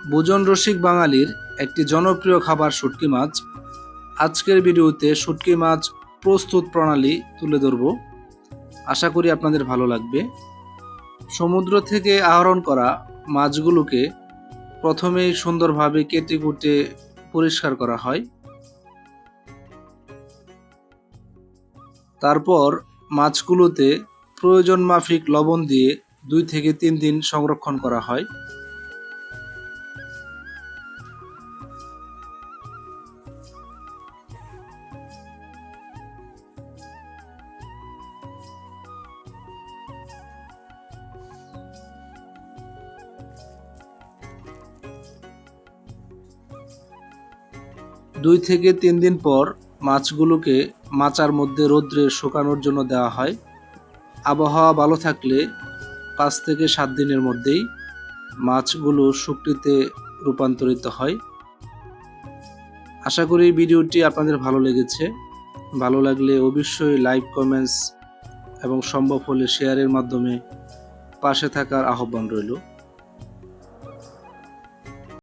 ভোজন রসিক বাঙালির একটি জনপ্রিয় খাবার শুটকি মাছ। আজকের ভিডিওতে শুটকি মাছ প্রস্তুত প্রণালী তুলে ধরব। আশা করি আপনাদের ভালো লাগবে। সমুদ্র থেকে আহরণ করা মাছগুলোকে প্রথমেই সুন্দরভাবে কেটে কুটে পরিষ্কার করা হয়। তারপর মাছগুলোতে প্রয়োজন মাফিক লবণ দিয়ে 2 থেকে 3 দিন সংরক্ষণ করা হয়। দুই থেকে 3 দিন পর মাছগুলোকে মাচার মধ্যে রোদ্রে শুকানোর জন্য দেওয়া হয়। আবহাওয়া ভালো থাকলে 5 থেকে 7 দিনের মধ্যেই মাছগুলো শুটকিতে রূপান্তরিত হয়। আশা করি ভিডিওটি আপনাদের ভালো লেগেছে। ভালো লাগলে অবশ্যই লাইক, কমেন্টস এবং সম্ভব হলে শেয়ারের মাধ্যমে পাশে থাকার আহ্বান রইল।